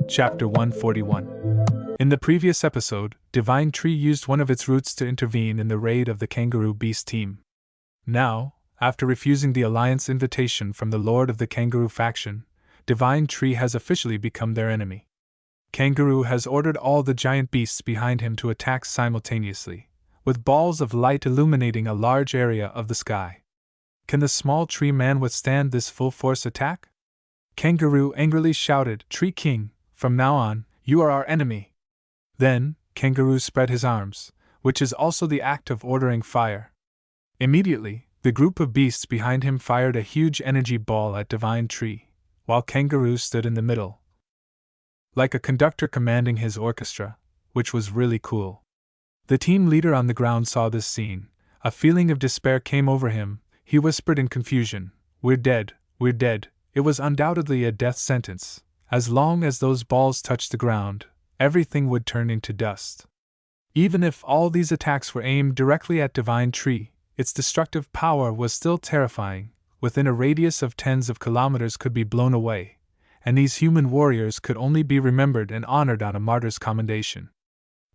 Chapter 141. In the previous episode, Divine Tree used one of its roots to intervene in the raid of the Kangaroo Beast team. Now, after refusing the alliance invitation from the Lord of the Kangaroo faction, Divine Tree has officially become their enemy. Kangaroo has ordered all the giant beasts behind him to attack simultaneously, with balls of light illuminating a large area of the sky. Can the small tree man withstand this full-force attack? Kangaroo angrily shouted, "Tree King, from now on, you are our enemy." Then, Kangaroo spread his arms, which is also the act of ordering fire. Immediately, the group of beasts behind him fired a huge energy ball at Divine Tree, while Kangaroo stood in the middle, like a conductor commanding his orchestra, which was really cool. The team leader on the ground saw this scene. A feeling of despair came over him. He whispered in confusion, "We're dead, we're dead." It was undoubtedly a death sentence. As long as those balls touched the ground, everything would turn into dust. Even if all these attacks were aimed directly at Divine Tree, its destructive power was still terrifying. Within a radius of tens of kilometers could be blown away, and these human warriors could only be remembered and honored on a martyr's commendation.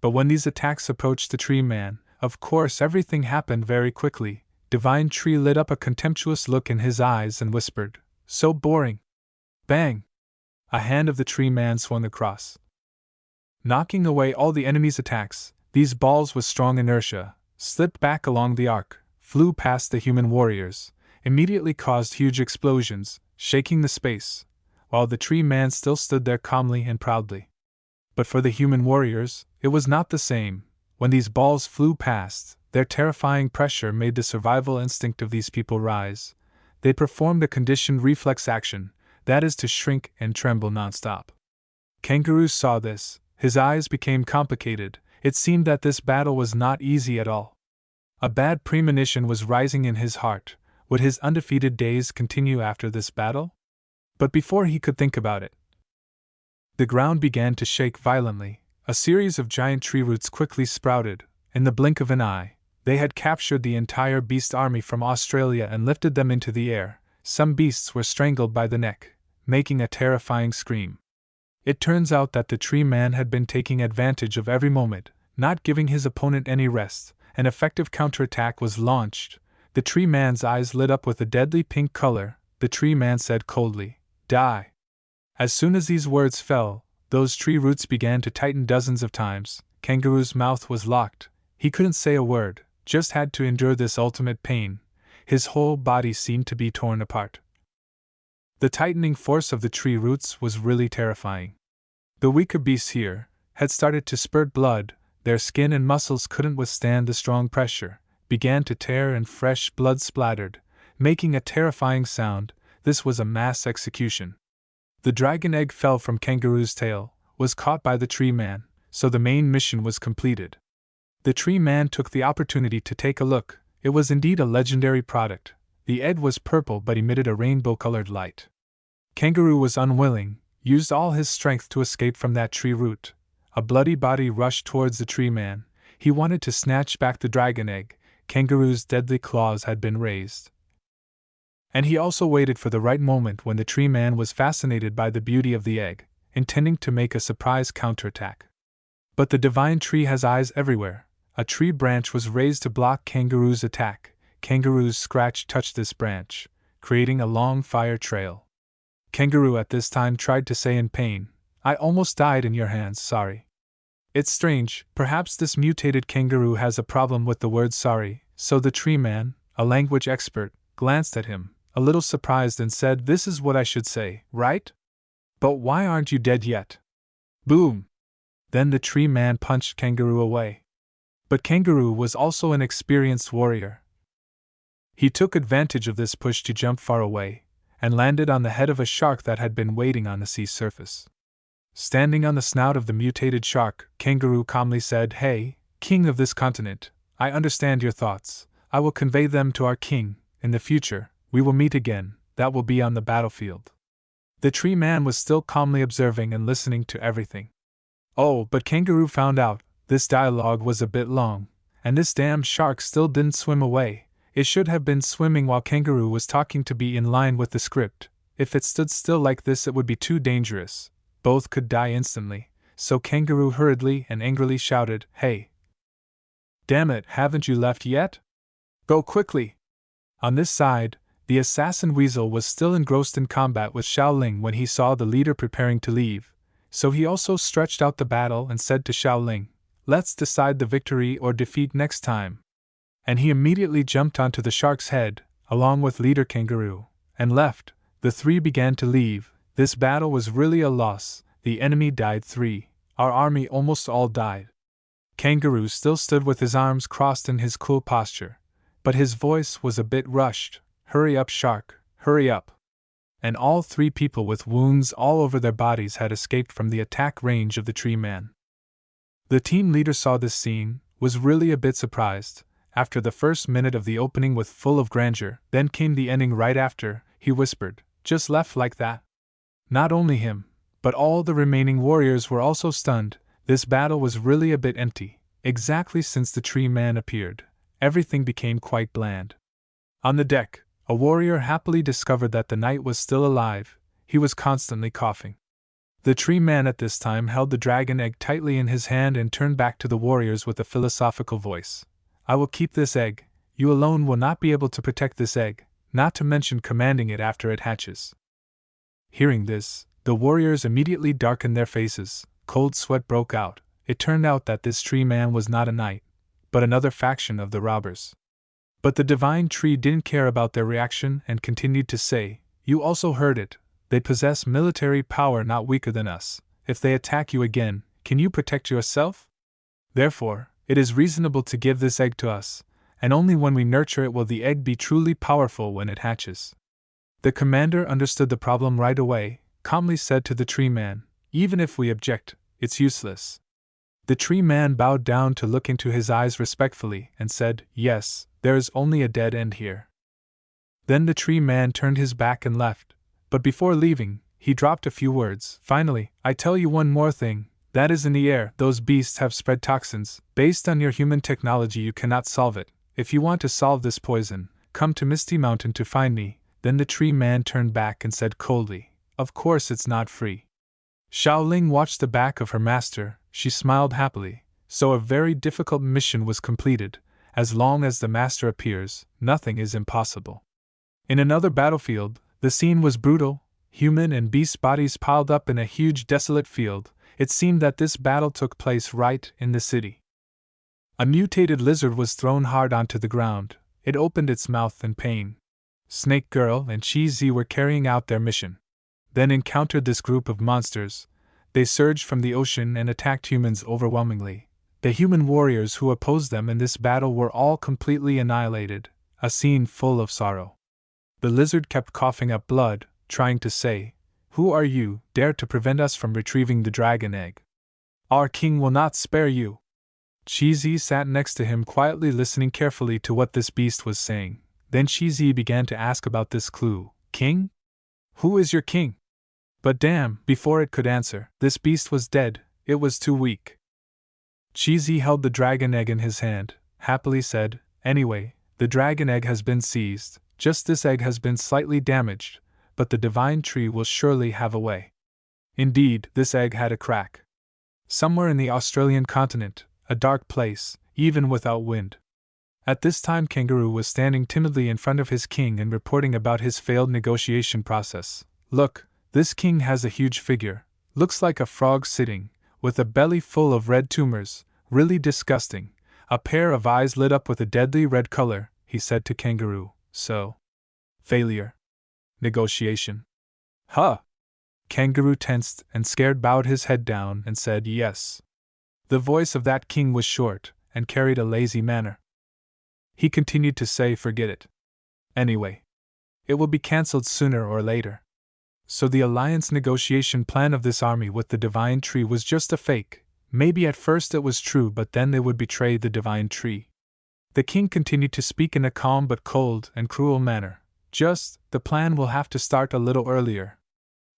But when these attacks approached the tree man, of course everything happened very quickly. Divine Tree lit up a contemptuous look in his eyes and whispered, "So boring." Bang! A hand of the tree man swung across, knocking away all the enemy's attacks. These balls with strong inertia slipped back along the arc, flew past the human warriors, immediately caused huge explosions, shaking the space, while the tree man still stood there calmly and proudly. But for the human warriors, it was not the same. When these balls flew past, their terrifying pressure made the survival instinct of these people rise. They performed a conditioned reflex action, that is to shrink and tremble nonstop. Kangaroo saw this. His eyes became complicated. It seemed that this battle was not easy at all. A bad premonition was rising in his heart. Would his undefeated days continue after this battle? But before he could think about it, the ground began to shake violently. A series of giant tree roots quickly sprouted. In the blink of an eye, they had captured the entire beast army from Australia and lifted them into the air. Some beasts were strangled by the neck, making a terrifying scream. It turns out that the tree man had been taking advantage of every moment, not giving his opponent any rest. An effective counterattack was launched. The tree man's eyes lit up with a deadly pink color. The tree man said coldly, "Die." As soon as these words fell, those tree roots began to tighten dozens of times. Kangaroo's mouth was locked. He couldn't say a word, just had to endure this ultimate pain. His whole body seemed to be torn apart. The tightening force of the tree roots was really terrifying. The weaker beasts here had started to spurt blood. Their skin and muscles couldn't withstand the strong pressure, began to tear, and fresh blood splattered, making a terrifying sound. This was a mass execution. The dragon egg fell from Kangaroo's tail, was caught by the tree man, so the main mission was completed. The tree man took the opportunity to take a look. It was indeed a legendary product. The egg was purple but emitted a rainbow-colored light. Kangaroo was unwilling, used all his strength to escape from that tree root. A bloody body rushed towards the tree man. He wanted to snatch back the dragon egg. Kangaroo's deadly claws had been raised, and he also waited for the right moment when the tree man was fascinated by the beauty of the egg, intending to make a surprise counterattack. But the Divine Tree has eyes everywhere. A tree branch was raised to block Kangaroo's attack. Kangaroo's scratch touched this branch, creating a long fire trail. Kangaroo at this time tried to say in pain, "I almost died in your hands, sorry." It's strange, perhaps this mutated kangaroo has a problem with the word sorry, so the tree man, a language expert, glanced at him, a little surprised, and said, "This is what I should say, right? But why aren't you dead yet?" Boom! Then the tree man punched Kangaroo away. But Kangaroo was also an experienced warrior. He took advantage of this push to jump far away, and landed on the head of a shark that had been waiting on the sea surface. Standing on the snout of the mutated shark, Kangaroo calmly said, "Hey, king of this continent, I understand your thoughts. I will convey them to our king. In the future, we will meet again. That will be on the battlefield." The tree man was still calmly observing and listening to everything. Oh, but Kangaroo found out. This dialogue was a bit long, and this damn shark still didn't swim away. It should have been swimming while Kangaroo was talking to be in line with the script. If it stood still like this, it would be too dangerous. both could die instantly, so Kangaroo hurriedly and angrily shouted, "Hey! Damn it, haven't you left yet? Go quickly!" On this side, the assassin Weasel was still engrossed in combat with Xiaoling when he saw the leader preparing to leave, so he also stretched out the battle and said to Xiaoling, "Let's decide the victory or defeat next time." And he immediately jumped onto the shark's head, along with leader Kangaroo, and left. The three began to leave. This battle was really a loss. The enemy died 3. Our army almost all died. Kangaroo still stood with his arms crossed in his cool posture, but his voice was a bit rushed. "Hurry up, shark, hurry up." And all 3 people with wounds all over their bodies had escaped from the attack range of the tree man. The team leader saw this scene, was really a bit surprised. After the first minute of the opening was full of grandeur, then came the ending right after. He whispered, "Just left like that?" Not only him, but all the remaining warriors were also stunned. This battle was really a bit empty. Exactly since the tree man appeared, everything became quite bland. On the deck, a warrior happily discovered that the knight was still alive. He was constantly coughing. The tree man at this time held the dragon egg tightly in his hand and turned back to the warriors with a philosophical voice. "I will keep this egg. You alone will not be able to protect this egg, not to mention commanding it after it hatches." Hearing this, the warriors immediately darkened their faces. Cold sweat broke out. It turned out that this tree man was not a knight, but another faction of the robbers. But the divine tree didn't care about their reaction and continued to say, "You also heard it. They possess military power not weaker than us. If they attack you again, can you protect yourself? Therefore, it is reasonable to give this egg to us, and only when we nurture it will the egg be truly powerful when it hatches." The commander understood the problem right away, calmly said to the tree man, "Even if we object, it's useless." The tree man bowed down to look into his eyes respectfully and said, "Yes, there is only a dead end here." Then the tree man turned his back and left, but before leaving, he dropped a few words. "Finally, I tell you one more thing, that is in the air. Those beasts have spread toxins. Based on your human technology you cannot solve it. If you want to solve this poison, come to Misty Mountain to find me." Then the tree man turned back and said coldly, "Of course it's not free." Xiaoling watched the back of her master. She smiled happily. So a very difficult mission was completed. As long as the master appears, nothing is impossible. In another battlefield, the scene was brutal. Human and beast bodies piled up in a huge desolate field. It seemed that this battle took place right in the city. A mutated lizard was thrown hard onto the ground. It opened its mouth in pain. Snake Girl and Cheesy were carrying out their mission. Then encountered this group of monsters. They surged from the ocean and attacked humans overwhelmingly. The human warriors who opposed them in this battle were all completely annihilated, a scene full of sorrow. The lizard kept coughing up blood, trying to say, "Who are you, dare to prevent us from retrieving the dragon egg? Our king will not spare you." Cheesy sat next to him quietly listening carefully to what this beast was saying. Then Cheesy began to ask about this clue. "King? Who is your king?" But damn, before it could answer, this beast was dead. It was too weak. Cheesy held the dragon egg in his hand, happily said, "Anyway, the dragon egg has been seized. Just this egg has been slightly damaged, but the divine tree will surely have a way." Indeed, this egg had a crack. Somewhere in the Australian continent, a dark place, even without wind. At this time Kangaroo was standing timidly in front of his king and reporting about his failed negotiation process. "Look, this king has a huge figure, looks like a frog sitting, with a belly full of red tumors, really disgusting, a pair of eyes lit up with a deadly red color," he said to Kangaroo. "So? Failure? Negotiation? Huh?" Kangaroo tensed and scared bowed his head down and said yes. The voice of that king was short and carried a lazy manner. He continued to say, "Forget it. Anyway, it will be cancelled sooner or later." So the alliance negotiation plan of this army with the divine tree was just a fake. Maybe at first it was true, but then they would betray the divine tree. The king continued to speak in a calm but cold and cruel manner. The plan will have to start a little earlier."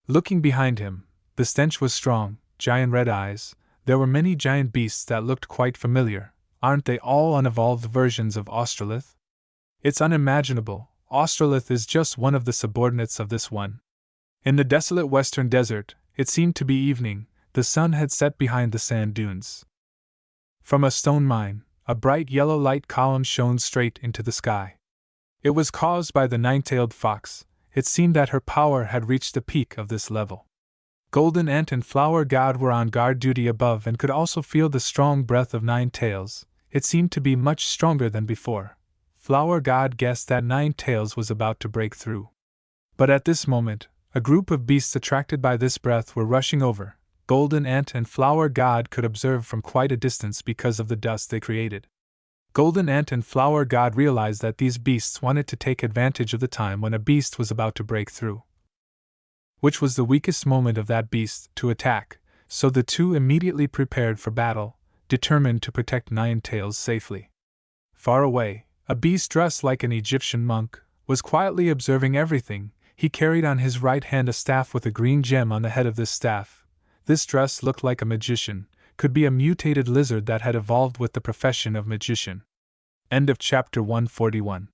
Looking behind him, the stench was strong, giant red eyes. There were many giant beasts that looked quite familiar. Aren't they all unevolved versions of Australith? It's unimaginable. Australith is just one of the subordinates of this one. In the desolate western desert, it seemed to be evening, the sun had set behind the sand dunes. From a stone mine, a bright yellow light column shone straight into the sky. It was caused by the nine-tailed fox. It seemed that her power had reached the peak of this level. Golden Ant and Flower God were on guard duty above and could also feel the strong breath of Nine Tails. It seemed to be much stronger than before. Flower God guessed that Nine Tails was about to break through. But at this moment, a group of beasts attracted by this breath were rushing over. Golden Ant and Flower God could observe from quite a distance because of the dust they created. Golden Ant and Flower God realized that these beasts wanted to take advantage of the time when a beast was about to break through, which was the weakest moment of that beast to attack, so the two immediately prepared for battle, determined to protect Nine Tails safely. Far away, a beast dressed like an Egyptian monk was quietly observing everything. He carried on his right hand a staff with a green gem on the head of this staff. This dress looked like a magician, could be a mutated lizard that had evolved with the profession of magician. End of chapter 141.